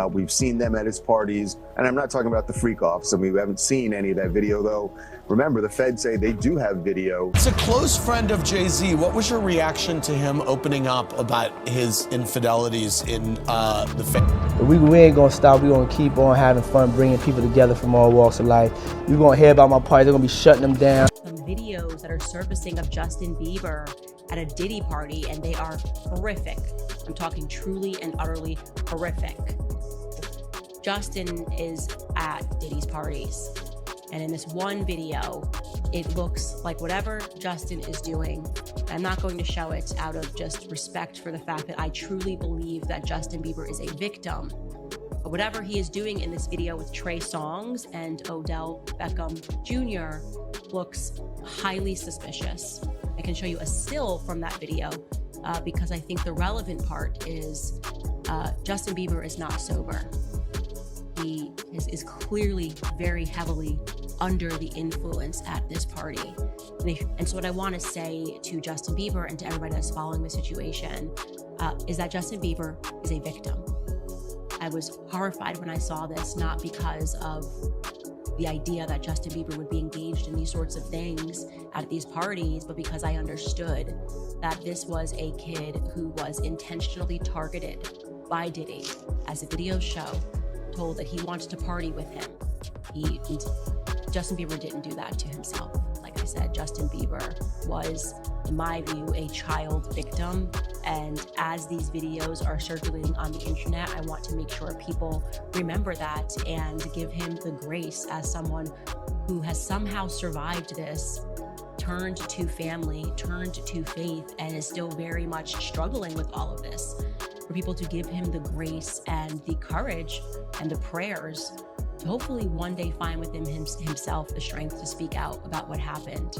We've seen them at his parties, and I'm not talking about the freak-offs. I mean, we haven't seen any of that video, though. Remember, the feds say they do have video. As a close friend of Jay-Z, what was your reaction to him opening up about his infidelities in the family? We ain't gonna stop. We're gonna keep on having fun, bringing people together from all walks of life. You're gonna hear about my parties. They're gonna be shutting them down. Some videos that are surfacing of Justin Bieber at a Diddy party, and they are horrific. I'm talking truly and utterly horrific. Justin is at Diddy's parties, and in this one video, it looks like whatever Justin is doing, I'm not going to show it out of just respect for the fact that I truly believe that Justin Bieber is a victim. But whatever he is doing in this video with Trey Songz and Odell Beckham Jr. looks highly suspicious. I can show you a still from that video because I think the relevant part is Justin Bieber is not sober. He is clearly very heavily under the influence at this party. And so what I want to say to Justin Bieber and to everybody that's following the situation is that Justin Bieber is a victim. I was horrified when I saw this, not because of the idea that Justin Bieber would be engaged in these sorts of things at these parties, but because I understood that this was a kid who was intentionally targeted by Diddy, as the videos show, told that he wanted to party with him. Justin Bieber didn't do that to himself. Like I said, Justin Bieber was, in my view, a child victim. And as these videos are circulating on the internet, I want to make sure people remember that and give him the grace as someone who has somehow survived this, turned to family, turned to faith, and is still very much struggling with all of this. For people to give him the grace and the courage and the prayers to hopefully one day find within himself the strength to speak out about what happened.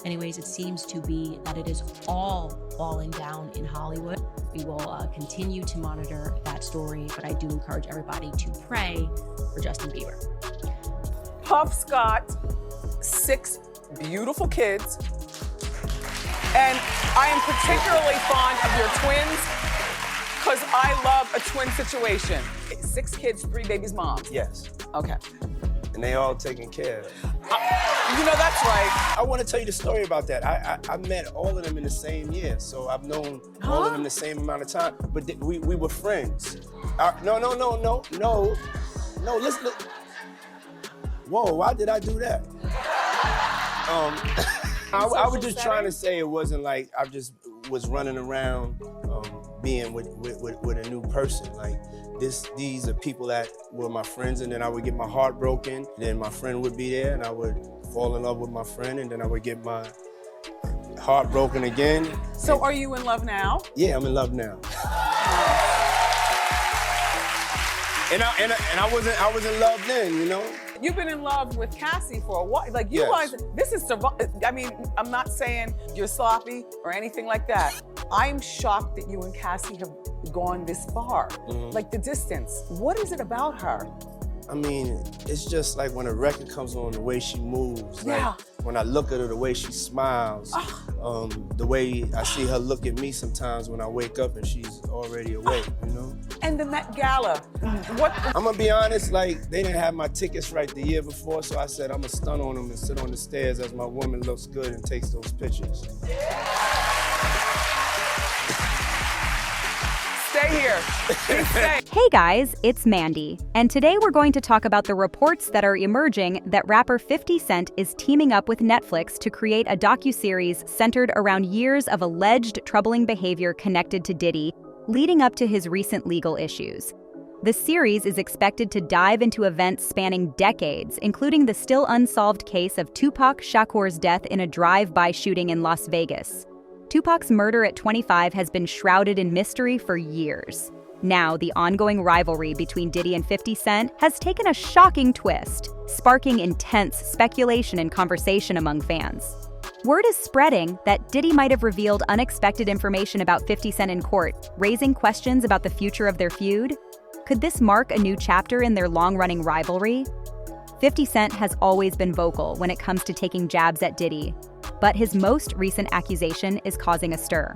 Anyways, it seems to be that it is all falling down in Hollywood. We will continue to monitor that story, but I do encourage everybody to pray for Justin Bieber. Puff's got 6 beautiful kids, and I am particularly fond of your twins because I love a twin situation. 6 kids, 3 babies, mom. Yes. Okay. And they all taken care of. You know, that's right. I want to tell you the story about that. I met all of them in the same year, so I've known all of them the same amount of time, but we were friends. No, listen. Whoa, why did I do that? I was just trying to say it wasn't like I just was running around being with a new person. Like these are people that were my friends, and then I would get my heart broken, then my friend would be there and I would fall in love with my friend, and then I would get my heart broken again. So are you in love now? Yeah, I'm in love now. And I was in love then, you know? You've been in love with Cassie for a while. Like you Yes. guys, this is, I mean, I'm not saying you're sloppy or anything like that. I'm shocked that you and Cassie have gone this far. Like the distance. What is it about her? I mean, it's just like when a record comes on, the way she moves. Yeah. Like when I look at her, the way she smiles. The way I see her look at me sometimes when I wake up and she's already awake, you know? And the Met Gala, what? I'm gonna be honest, like they didn't have my tickets right the year before, so I said I'm gonna stun on them and sit on the stairs as my woman looks good and takes those pictures. Stay here. Stay. Hey guys, it's Mandy, and today we're going to talk about the reports that are emerging that rapper 50 Cent is teaming up with Netflix to create a docuseries centered around years of alleged troubling behavior connected to Diddy, leading up to his recent legal issues. The series is expected to dive into events spanning decades, including the still-unsolved case of Tupac Shakur's death in a drive-by shooting in Las Vegas. Tupac's murder at 25 has been shrouded in mystery for years. Now, the ongoing rivalry between Diddy and 50 Cent has taken a shocking twist, sparking intense speculation and conversation among fans. Word is spreading that Diddy might have revealed unexpected information about 50 Cent in court, raising questions about the future of their feud. Could this mark a new chapter in their long-running rivalry? 50 Cent has always been vocal when it comes to taking jabs at Diddy, but his most recent accusation is causing a stir.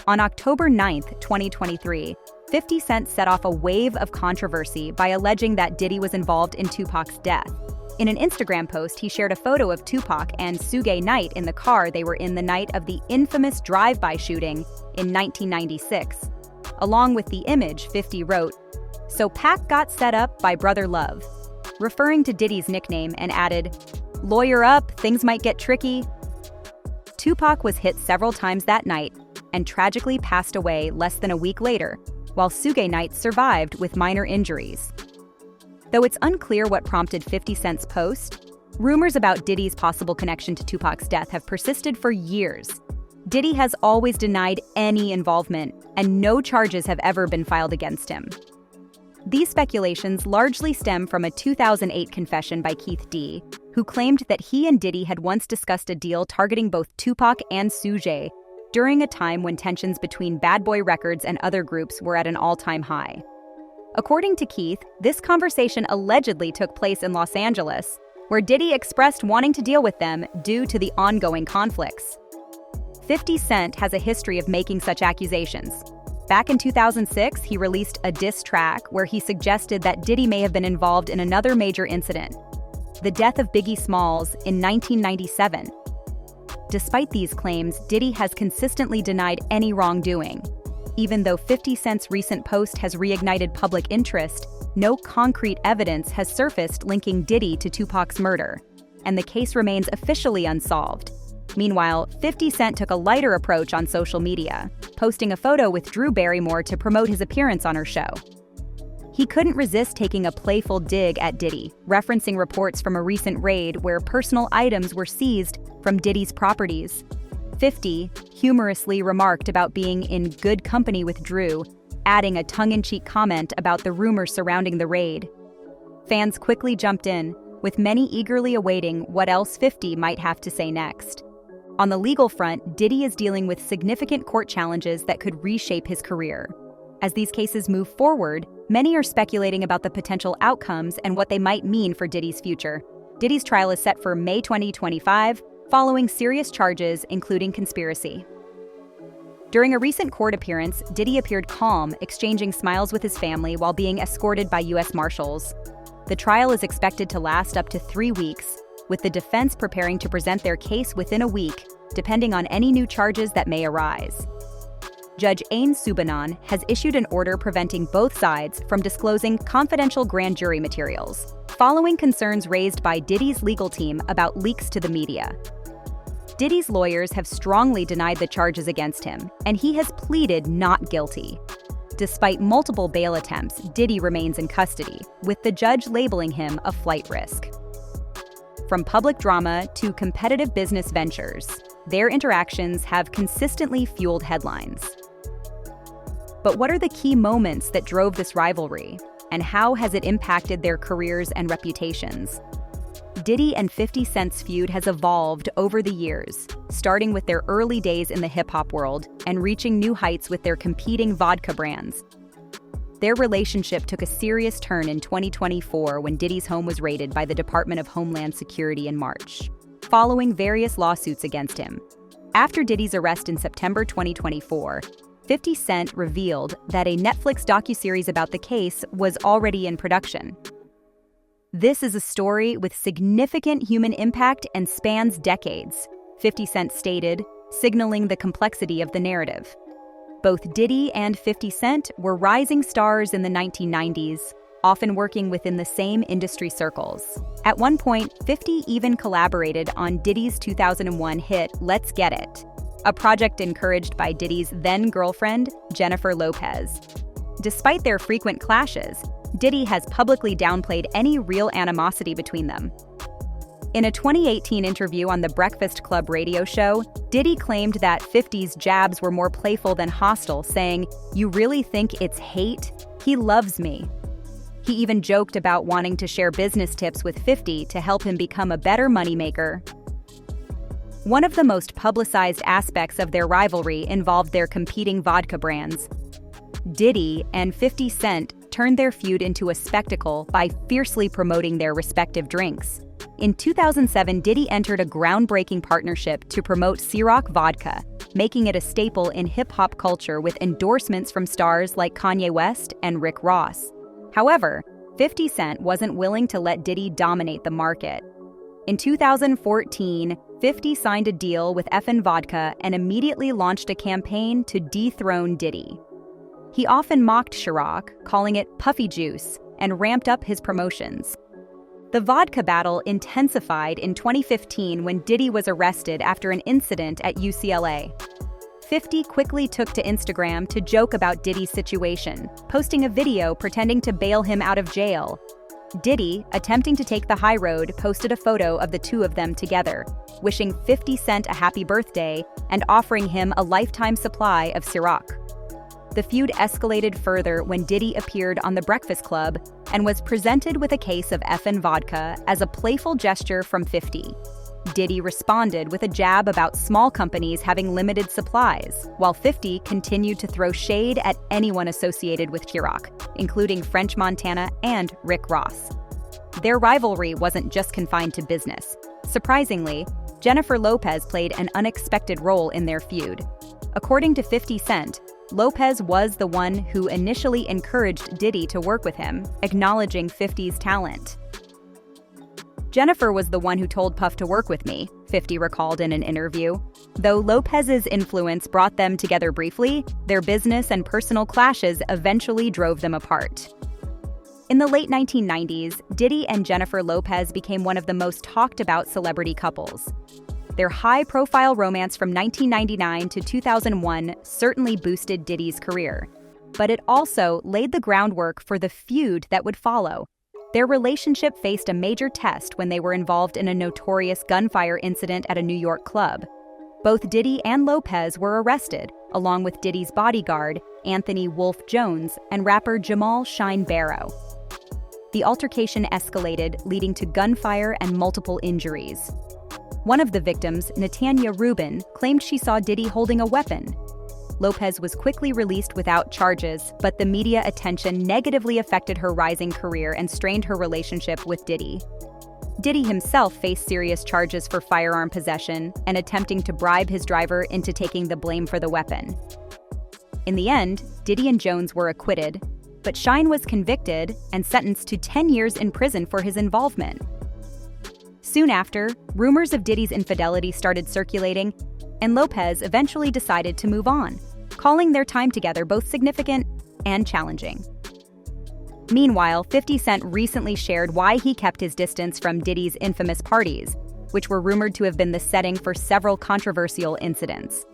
On October 9th, 2023, 50 Cent set off a wave of controversy by alleging that Diddy was involved in Tupac's death. In an Instagram post, he shared a photo of Tupac and Suge Knight in the car they were in the night of the infamous drive-by shooting in 1996. Along with the image, 50 wrote, "So Pac got set up by Brother Love," referring to Diddy's nickname, and added, "Lawyer up, things might get tricky." Tupac was hit several times that night and tragically passed away less than a week later, while Suge Knight survived with minor injuries. Though it's unclear what prompted 50 Cent's post, rumors about Diddy's possible connection to Tupac's death have persisted for years. Diddy has always denied any involvement, and no charges have ever been filed against him. These speculations largely stem from a 2008 confession by Keith D, who claimed that he and Diddy had once discussed a deal targeting both Tupac and Suge during a time when tensions between Bad Boy Records and other groups were at an all-time high. According to Keith, this conversation allegedly took place in Los Angeles, where Diddy expressed wanting to deal with them due to the ongoing conflicts. 50 Cent has a history of making such accusations. Back in 2006, he released a diss track where he suggested that Diddy may have been involved in another major incident, the death of Biggie Smalls in 1997. Despite these claims, Diddy has consistently denied any wrongdoing. Even though 50 Cent's recent post has reignited public interest, no concrete evidence has surfaced linking Diddy to Tupac's murder, and the case remains officially unsolved. Meanwhile, 50 Cent took a lighter approach on social media, posting a photo with Drew Barrymore to promote his appearance on her show. He couldn't resist taking a playful dig at Diddy, referencing reports from a recent raid where personal items were seized from Diddy's properties. 50 humorously remarked about being in good company with Drew, adding a tongue-in-cheek comment about the rumors surrounding the raid. Fans quickly jumped in, with many eagerly awaiting what else 50 might have to say next. On the legal front, Diddy is dealing with significant court challenges that could reshape his career. As these cases move forward, many are speculating about the potential outcomes and what they might mean for Diddy's future. Diddy's trial is set for May 2025, following serious charges, including conspiracy. During a recent court appearance, Diddy appeared calm, exchanging smiles with his family while being escorted by U.S. Marshals. The trial is expected to last up to 3 weeks, with the defense preparing to present their case within a week, depending on any new charges that may arise. Judge Ain Subanan has issued an order preventing both sides from disclosing confidential grand jury materials, following concerns raised by Diddy's legal team about leaks to the media. Diddy's lawyers have strongly denied the charges against him, and he has pleaded not guilty. Despite multiple bail attempts, Diddy remains in custody, with the judge labeling him a flight risk. From public drama to competitive business ventures, their interactions have consistently fueled headlines. But what are the key moments that drove this rivalry, and how has it impacted their careers and reputations? Diddy and 50 Cent's feud has evolved over the years, starting with their early days in the hip-hop world and reaching new heights with their competing vodka brands. Their relationship took a serious turn in 2024 when Diddy's home was raided by the Department of Homeland Security in March, following various lawsuits against him. After Diddy's arrest in September 2024, 50 Cent revealed that a Netflix docuseries about the case was already in production. This is a story with significant human impact and spans decades, 50 Cent stated, signaling the complexity of the narrative. Both Diddy and 50 Cent were rising stars in the 1990s, often working within the same industry circles. At one point, 50 even collaborated on Diddy's 2001 hit Let's Get It, a project encouraged by Diddy's then-girlfriend, Jennifer Lopez. Despite their frequent clashes, Diddy has publicly downplayed any real animosity between them. In a 2018 interview on the Breakfast Club radio show, Diddy claimed that 50's jabs were more playful than hostile, saying, "You really think it's hate? He loves me." He even joked about wanting to share business tips with 50 to help him become a better moneymaker. One of the most publicized aspects of their rivalry involved their competing vodka brands. Diddy and 50 Cent turned their feud into a spectacle by fiercely promoting their respective drinks. In 2007, Diddy entered a groundbreaking partnership to promote Ciroc vodka, making it a staple in hip-hop culture with endorsements from stars like Kanye West and Rick Ross. However, 50 Cent wasn't willing to let Diddy dominate the market. In 2014, 50 signed a deal with FN Vodka and immediately launched a campaign to dethrone Diddy. He often mocked Ciroc, calling it puffy juice, and ramped up his promotions. The vodka battle intensified in 2015 when Diddy was arrested after an incident at UCLA. 50 quickly took to Instagram to joke about Diddy's situation, posting a video pretending to bail him out of jail. Diddy, attempting to take the high road, posted a photo of the two of them together, wishing 50 Cent a happy birthday and offering him a lifetime supply of Ciroc. The feud escalated further when Diddy appeared on The Breakfast Club and was presented with a case of FN Vodka as a playful gesture from 50. Diddy responded with a jab about small companies having limited supplies, while 50 continued to throw shade at anyone associated with Ciroc, including French Montana and Rick Ross. Their rivalry wasn't just confined to business. Surprisingly, Jennifer Lopez played an unexpected role in their feud. According to 50 Cent, Lopez was the one who initially encouraged Diddy to work with him, acknowledging 50's talent. Jennifer was the one who told Puff to work with me, 50 recalled in an interview. Though Lopez's influence brought them together briefly, their business and personal clashes eventually drove them apart. In the late 1990s, Diddy and Jennifer Lopez became one of the most talked about celebrity couples. Their high-profile romance from 1999 to 2001 certainly boosted Diddy's career, but it also laid the groundwork for the feud that would follow. Their relationship faced a major test when they were involved in a notorious gunfire incident at a New York club. Both Diddy and Lopez were arrested, along with Diddy's bodyguard, Anthony Wolf Jones, and rapper Jamal Shine Barrow. The altercation escalated, leading to gunfire and multiple injuries. One of the victims, Natanya Rubin, claimed she saw Diddy holding a weapon. Lopez was quickly released without charges, but the media attention negatively affected her rising career and strained her relationship with Diddy. Diddy himself faced serious charges for firearm possession and attempting to bribe his driver into taking the blame for the weapon. In the end, Diddy and Jones were acquitted, but Shine was convicted and sentenced to 10 years in prison for his involvement. Soon after, rumors of Diddy's infidelity started circulating, and Lopez eventually decided to move on, calling their time together both significant and challenging. Meanwhile, 50 Cent recently shared why he kept his distance from Diddy's infamous parties, which were rumored to have been the setting for several controversial incidents.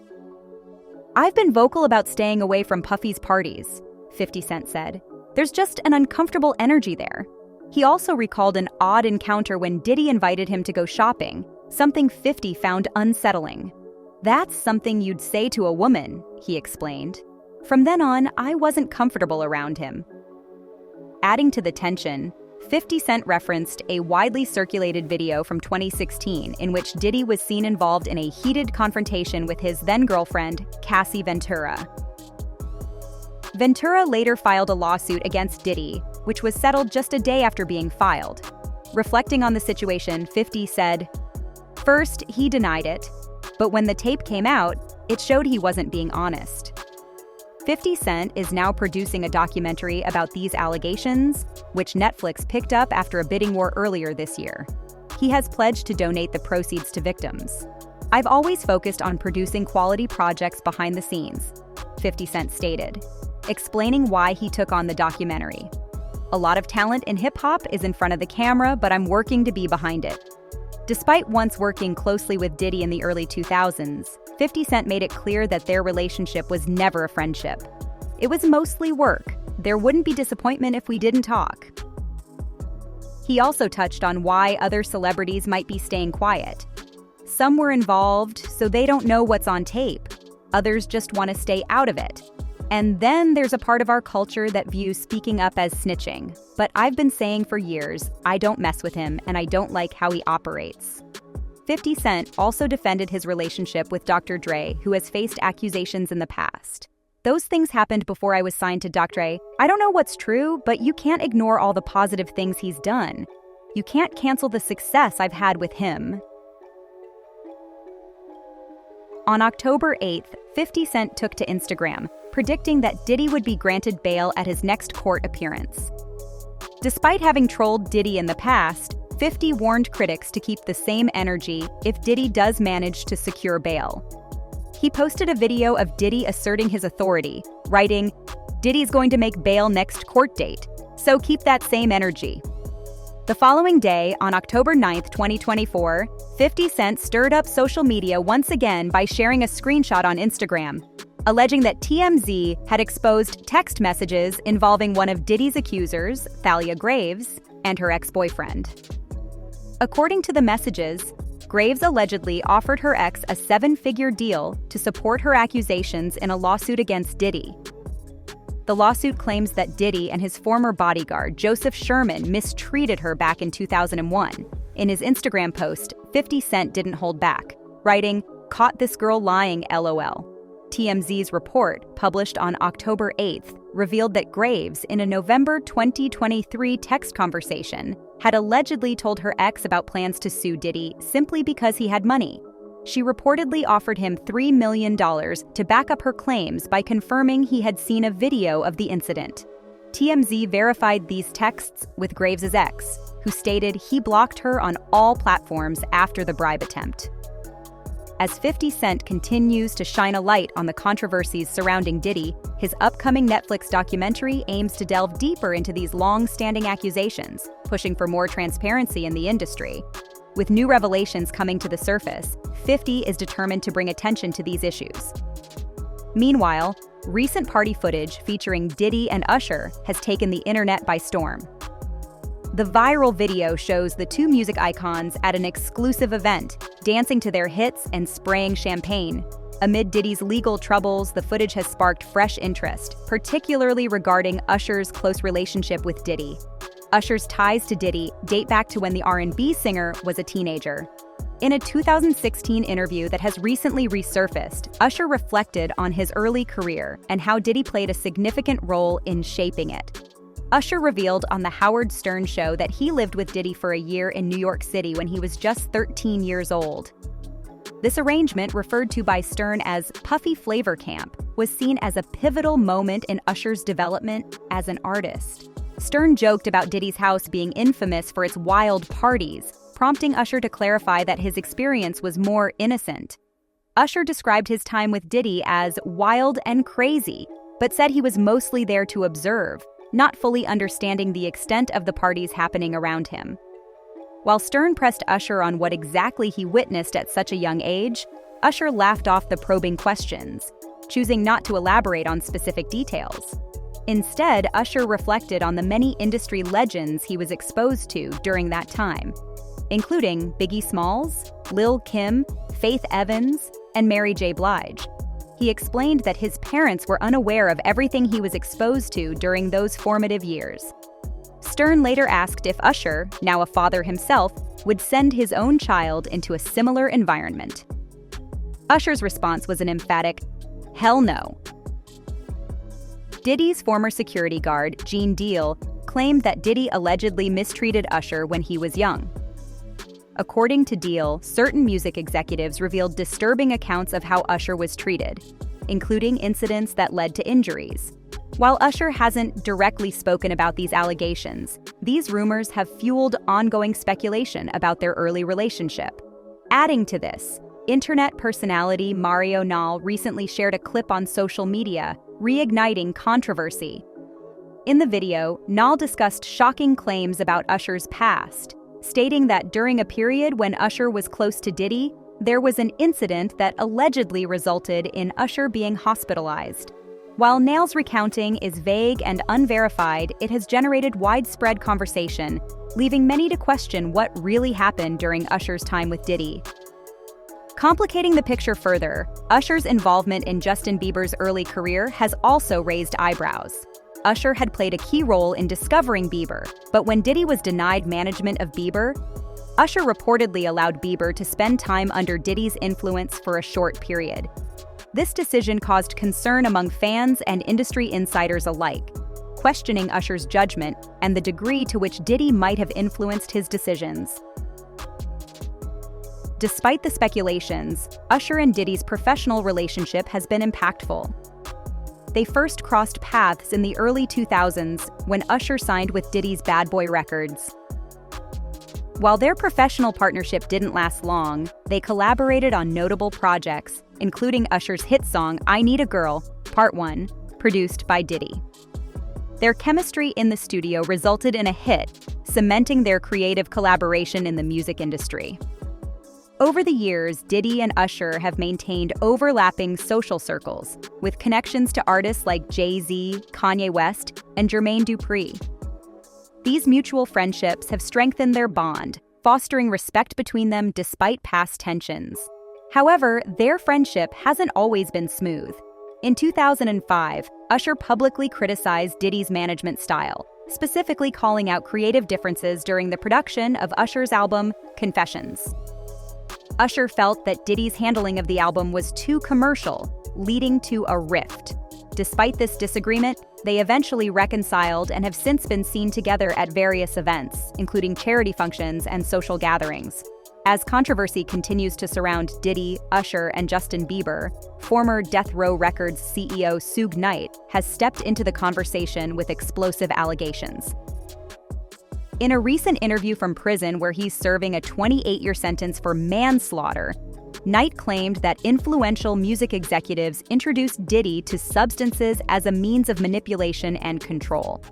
"I've been vocal about staying away from Puffy's parties," 50 Cent said. "There's just an uncomfortable energy there." He also recalled an odd encounter when Diddy invited him to go shopping, something 50 found unsettling. "That's something you'd say to a woman," he explained. "From then on, I wasn't comfortable around him." Adding to the tension, 50 Cent referenced a widely circulated video from 2016 in which Diddy was seen involved in a heated confrontation with his then-girlfriend, Cassie Ventura. Ventura later filed a lawsuit against Diddy, which was settled just a day after being filed. Reflecting on the situation, 50 said, "First, he denied it, but when the tape came out, it showed he wasn't being honest." 50 Cent is now producing a documentary about these allegations, which Netflix picked up after a bidding war earlier this year. He has pledged to donate the proceeds to victims. "I've always focused on producing quality projects behind the scenes," 50 Cent stated, explaining why he took on the documentary. "A lot of talent in hip-hop is in front of the camera, but I'm working to be behind it." Despite once working closely with Diddy in the early 2000s, 50 Cent made it clear that their relationship was never a friendship. It was mostly work. There wouldn't be disappointment if we didn't talk. He also touched on why other celebrities might be staying quiet. "Some were involved, so they don't know what's on tape. Others just want to stay out of it. And then there's a part of our culture that views speaking up as snitching. But I've been saying for years, I don't mess with him and I don't like how he operates." 50 Cent also defended his relationship with Dr. Dre, who has faced accusations in the past. "Those things happened before I was signed to Dr. Dre. I don't know what's true, but you can't ignore all the positive things he's done. You can't cancel the success I've had with him." On October 8th, 50 Cent took to Instagram, predicting that Diddy would be granted bail at his next court appearance. Despite having trolled Diddy in the past, 50 warned critics to keep the same energy if Diddy does manage to secure bail. He posted a video of Diddy asserting his authority, writing, "Diddy's going to make bail next court date, so keep that same energy." The following day, on October 9th, 2024, 50 Cent stirred up social media once again by sharing a screenshot on Instagram, alleging that TMZ had exposed text messages involving one of Diddy's accusers, Thalia Graves, and her ex-boyfriend. According to the messages, Graves allegedly offered her ex a 7-figure deal to support her accusations in a lawsuit against Diddy. The lawsuit claims that Diddy and his former bodyguard, Joseph Sherman, mistreated her back in 2001. In his Instagram post, 50 Cent didn't hold back, writing, "Caught this girl lying, LOL." TMZ's report, published on October 8th, revealed that Graves, in a November 2023 text conversation, had allegedly told her ex about plans to sue Diddy simply because he had money. She reportedly offered him $3 million to back up her claims by confirming he had seen a video of the incident. TMZ verified these texts with Graves' ex, who stated he blocked her on all platforms after the bribe attempt. As 50 Cent continues to shine a light on the controversies surrounding Diddy, his upcoming Netflix documentary aims to delve deeper into these long-standing accusations, pushing for more transparency in the industry. With new revelations coming to the surface, 50 is determined to bring attention to these issues. Meanwhile, recent party footage featuring Diddy and Usher has taken the internet by storm. The viral video shows the two music icons at an exclusive event, dancing to their hits and spraying champagne. Amid Diddy's legal troubles, the footage has sparked fresh interest, particularly regarding Usher's close relationship with Diddy. Usher's ties to Diddy date back to when the R&B singer was a teenager. In a 2016 interview that has recently resurfaced, Usher reflected on his early career and how Diddy played a significant role in shaping it. Usher revealed on The Howard Stern Show that he lived with Diddy for a year in New York City when he was just 13 years old. This arrangement, referred to by Stern as Puffy Flavor Camp, was seen as a pivotal moment in Usher's development as an artist. Stern joked about Diddy's house being infamous for its wild parties, prompting Usher to clarify that his experience was more innocent. Usher described his time with Diddy as wild and crazy, but said he was mostly there to observe, not fully understanding the extent of the parties happening around him. While Stern pressed Usher on what exactly he witnessed at such a young age, Usher laughed off the probing questions, choosing not to elaborate on specific details. Instead, Usher reflected on the many industry legends he was exposed to during that time, including Biggie Smalls, Lil' Kim, Faith Evans, and Mary J. Blige. He explained that his parents were unaware of everything he was exposed to during those formative years. Stern later asked if Usher, now a father himself, would send his own child into a similar environment. Usher's response was an emphatic, "Hell no." Diddy's former security guard, Gene Deal, claimed that Diddy allegedly mistreated Usher when he was young. According to Deal, certain music executives revealed disturbing accounts of how Usher was treated, including incidents that led to injuries. While Usher hasn't directly spoken about these allegations, these rumors have fueled ongoing speculation about their early relationship. Adding to this, internet personality Mario Nall recently shared a clip on social media, reigniting controversy. In the video, Nall discussed shocking claims about Usher's past, stating that during a period when Usher was close to Diddy, there was an incident that allegedly resulted in Usher being hospitalized. While Nall's recounting is vague and unverified, it has generated widespread conversation, leaving many to question what really happened during Usher's time with Diddy. Complicating the picture further, Usher's involvement in Justin Bieber's early career has also raised eyebrows. Usher had played a key role in discovering Bieber, but when Diddy was denied management of Bieber, Usher reportedly allowed Bieber to spend time under Diddy's influence for a short period. This decision caused concern among fans and industry insiders alike, questioning Usher's judgment and the degree to which Diddy might have influenced his decisions. Despite the speculations, Usher and Diddy's professional relationship has been impactful. They first crossed paths in the early 2000s when Usher signed with Diddy's Bad Boy Records. While their professional partnership didn't last long, they collaborated on notable projects, including Usher's hit song I Need a Girl, Part 1, produced by Diddy. Their chemistry in the studio resulted in a hit, cementing their creative collaboration in the music industry. Over the years, Diddy and Usher have maintained overlapping social circles, with connections to artists like Jay-Z, Kanye West, and Jermaine Dupri. These mutual friendships have strengthened their bond, fostering respect between them despite past tensions. However, their friendship hasn't always been smooth. In 2005, Usher publicly criticized Diddy's management style, specifically calling out creative differences during the production of Usher's album, Confessions. Usher felt that Diddy's handling of the album was too commercial, leading to a rift. Despite this disagreement, they eventually reconciled and have since been seen together at various events, including charity functions and social gatherings. As controversy continues to surround Diddy, Usher, and Justin Bieber, former Death Row Records CEO Suge Knight has stepped into the conversation with explosive allegations. In a recent interview from prison where he's serving a 28-year sentence for manslaughter, Knight claimed that influential music executives introduced Diddy to substances as a means of manipulation and control.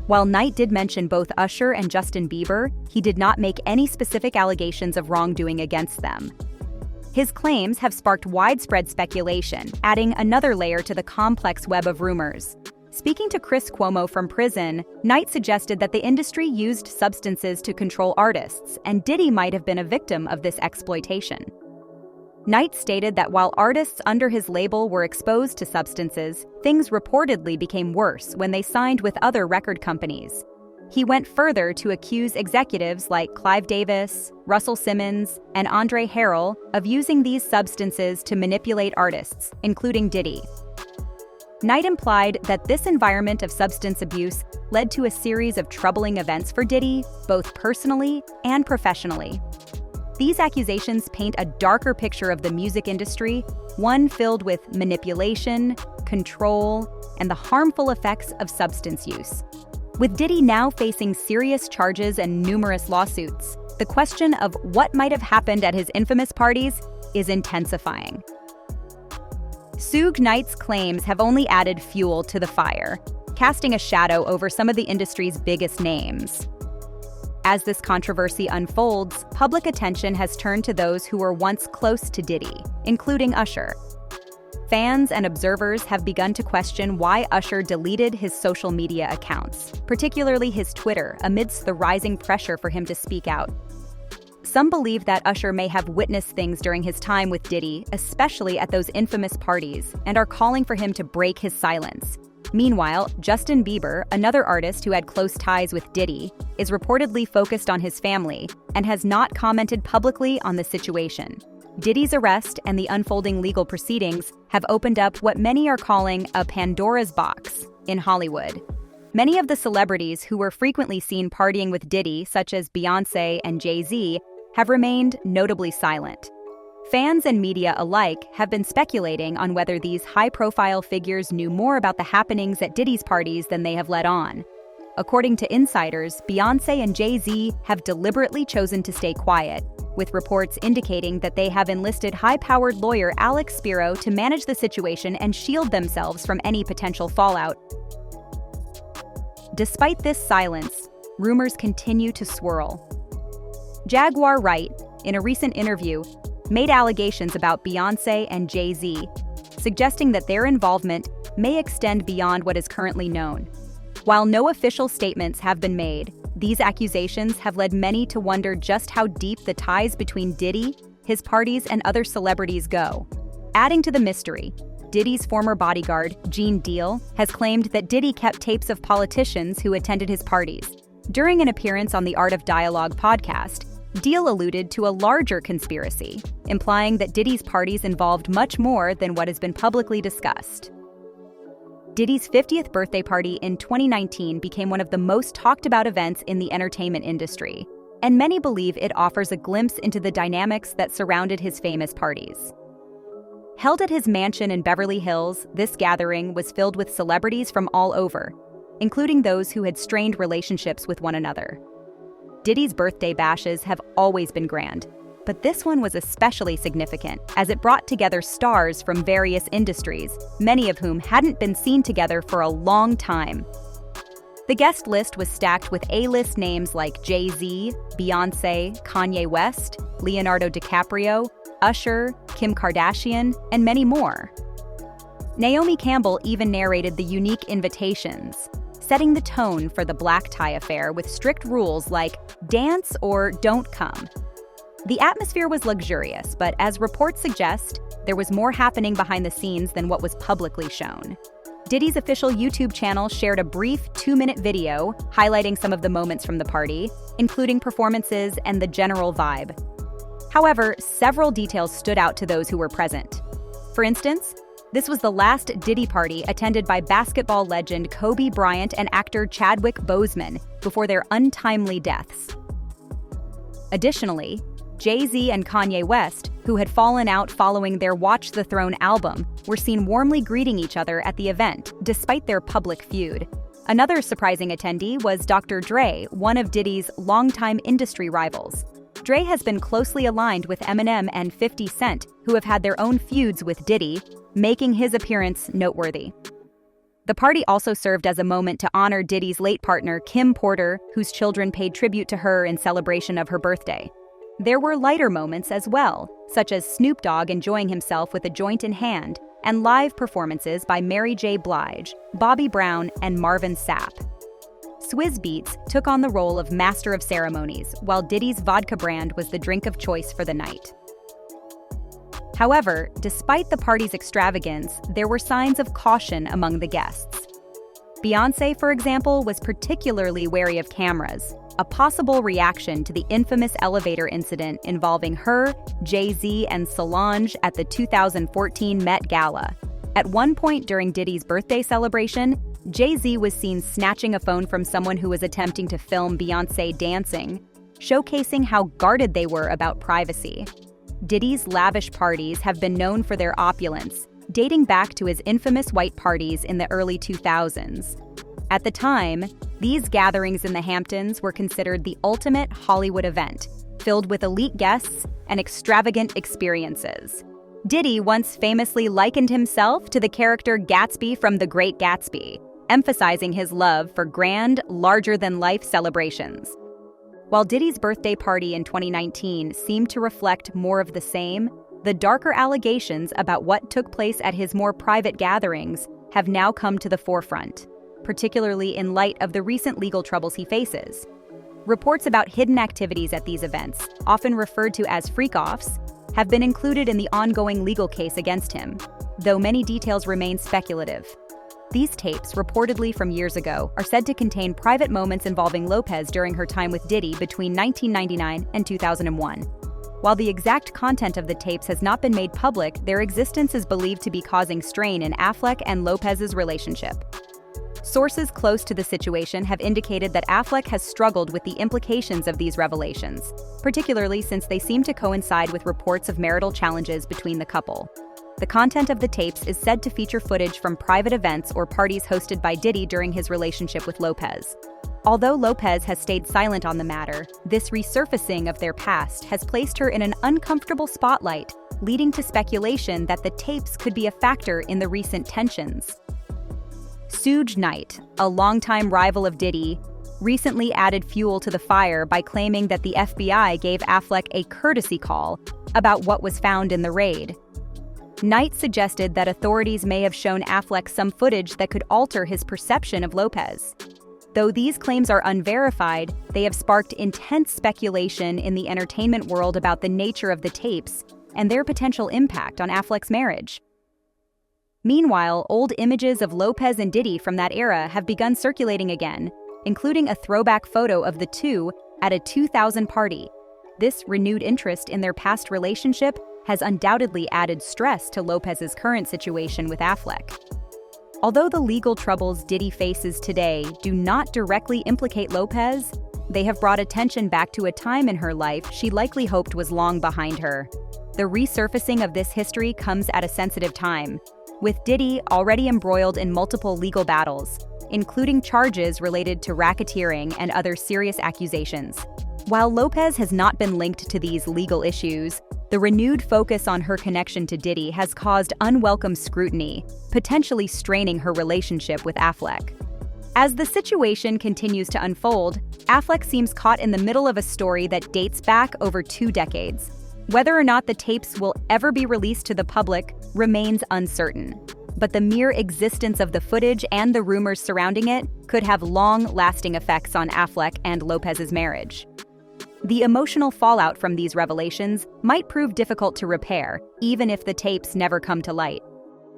While Knight did mention both Usher and Justin Bieber, he did not make any specific allegations of wrongdoing against them. His claims have sparked widespread speculation, adding another layer to the complex web of rumors. Speaking to Chris Cuomo from prison, Knight suggested that the industry used substances to control artists, and Diddy might have been a victim of this exploitation. Knight stated that while artists under his label were exposed to substances, things reportedly became worse when they signed with other record companies. He went further to accuse executives like Clive Davis, Russell Simmons, and Andre Harrell of using these substances to manipulate artists, including Diddy. Knight implied that this environment of substance abuse led to a series of troubling events for Diddy, both personally and professionally. These accusations paint a darker picture of the music industry, one filled with manipulation, control, and the harmful effects of substance use. With Diddy now facing serious charges and numerous lawsuits, the question of what might have happened at his infamous parties is intensifying. Suge Knight's claims have only added fuel to the fire, casting a shadow over some of the industry's biggest names. As this controversy unfolds, public attention has turned to those who were once close to Diddy, including Usher. Fans and observers have begun to question why Usher deleted his social media accounts, particularly his Twitter, amidst the rising pressure for him to speak out. Some believe that Usher may have witnessed things during his time with Diddy, especially at those infamous parties, and are calling for him to break his silence. Meanwhile, Justin Bieber, another artist who had close ties with Diddy, is reportedly focused on his family and has not commented publicly on the situation. Diddy's arrest and the unfolding legal proceedings have opened up what many are calling a Pandora's box in Hollywood. Many of the celebrities who were frequently seen partying with Diddy, such as Beyoncé and Jay-Z, have remained notably silent. Fans and media alike have been speculating on whether these high-profile figures knew more about the happenings at Diddy's parties than they have let on. According to insiders, Beyoncé and Jay-Z have deliberately chosen to stay quiet, with reports indicating that they have enlisted high-powered lawyer Alex Spiro to manage the situation and shield themselves from any potential fallout. Despite this silence, rumors continue to swirl. Jaguar Wright, in a recent interview, made allegations about Beyoncé and Jay-Z, suggesting that their involvement may extend beyond what is currently known. While no official statements have been made, these accusations have led many to wonder just how deep the ties between Diddy, his parties, and other celebrities go. Adding to the mystery, Diddy's former bodyguard, Gene Deal, has claimed that Diddy kept tapes of politicians who attended his parties. During an appearance on the Art of Dialogue podcast, Deal alluded to a larger conspiracy, implying that Diddy's parties involved much more than what has been publicly discussed. Diddy's 50th birthday party in 2019 became one of the most talked about events in the entertainment industry, and many believe it offers a glimpse into the dynamics that surrounded his famous parties. Held at his mansion in Beverly Hills, this gathering was filled with celebrities from all over, including those who had strained relationships with one another. Diddy's birthday bashes have always been grand, but this one was especially significant as it brought together stars from various industries, many of whom hadn't been seen together for a long time. The guest list was stacked with A-list names like Jay-Z, Beyoncé, Kanye West, Leonardo DiCaprio, Usher, Kim Kardashian, and many more. Naomi Campbell even narrated the unique invitations, setting the tone for the black tie affair with strict rules like dance or don't come. The atmosphere was luxurious, but as reports suggest, there was more happening behind the scenes than what was publicly shown. Diddy's official YouTube channel shared a brief 2-minute video highlighting some of the moments from the party, including performances and the general vibe. However, several details stood out to those who were present. For instance, this was the last Diddy party attended by basketball legend Kobe Bryant and actor Chadwick Boseman before their untimely deaths. Additionally, Jay-Z and Kanye West, who had fallen out following their Watch the Throne album, were seen warmly greeting each other at the event, despite their public feud. Another surprising attendee was Dr. Dre, one of Diddy's longtime industry rivals. Dre has been closely aligned with Eminem and 50 Cent, who have had their own feuds with Diddy, making his appearance noteworthy. The party also served as a moment to honor Diddy's late partner, Kim Porter, whose children paid tribute to her in celebration of her birthday. There were lighter moments as well, such as Snoop Dogg enjoying himself with a joint in hand, and live performances by Mary J. Blige, Bobby Brown, and Marvin Sapp. Swizz Beatz took on the role of master of ceremonies, while Diddy's vodka brand was the drink of choice for the night. However, despite the party's extravagance, there were signs of caution among the guests. Beyoncé, for example, was particularly wary of cameras, a possible reaction to the infamous elevator incident involving her, Jay-Z, and Solange at the 2014 Met Gala. At one point during Diddy's birthday celebration, Jay-Z was seen snatching a phone from someone who was attempting to film Beyoncé dancing, showcasing how guarded they were about privacy. Diddy's lavish parties have been known for their opulence, dating back to his infamous white parties in the early 2000s. At the time, these gatherings in the Hamptons were considered the ultimate Hollywood event, filled with elite guests and extravagant experiences. Diddy once famously likened himself to the character Gatsby from The Great Gatsby, emphasizing his love for grand, larger-than-life celebrations. While Diddy's birthday party in 2019 seemed to reflect more of the same, the darker allegations about what took place at his more private gatherings have now come to the forefront, particularly in light of the recent legal troubles he faces. Reports about hidden activities at these events, often referred to as freak-offs, have been included in the ongoing legal case against him, though many details remain speculative. These tapes, reportedly from years ago, are said to contain private moments involving Lopez during her time with Diddy between 1999 and 2001. While the exact content of the tapes has not been made public, their existence is believed to be causing strain in Affleck and Lopez's relationship. Sources close to the situation have indicated that Affleck has struggled with the implications of these revelations, particularly since they seem to coincide with reports of marital challenges between the couple. The content of the tapes is said to feature footage from private events or parties hosted by Diddy during his relationship with Lopez. Although Lopez has stayed silent on the matter, this resurfacing of their past has placed her in an uncomfortable spotlight, leading to speculation that the tapes could be a factor in the recent tensions. Suge Knight, a longtime rival of Diddy, recently added fuel to the fire by claiming that the FBI gave Affleck a courtesy call about what was found in the raid. Knight suggested that authorities may have shown Affleck some footage that could alter his perception of Lopez. Though these claims are unverified, they have sparked intense speculation in the entertainment world about the nature of the tapes and their potential impact on Affleck's marriage. Meanwhile, old images of Lopez and Diddy from that era have begun circulating again, including a throwback photo of the two at a 2000 party. This renewed interest in their past relationship has undoubtedly added stress to Lopez's current situation with Affleck. Although the legal troubles Diddy faces today do not directly implicate Lopez, They have brought attention back to a time in her life she likely hoped was long behind her. The resurfacing of this history comes at a sensitive time, with Diddy already embroiled in multiple legal battles, including charges related to racketeering and other serious accusations. While Lopez has not been linked to these legal issues, the renewed focus on her connection to Diddy has caused unwelcome scrutiny, potentially straining her relationship with Affleck. As the situation continues to unfold, Affleck seems caught in the middle of a story that dates back over 2 decades. Whether or not the tapes will ever be released to the public remains uncertain, but the mere existence of the footage and the rumors surrounding it could have long-lasting effects on Affleck and Lopez's marriage. The emotional fallout from these revelations might prove difficult to repair, even if the tapes never come to light.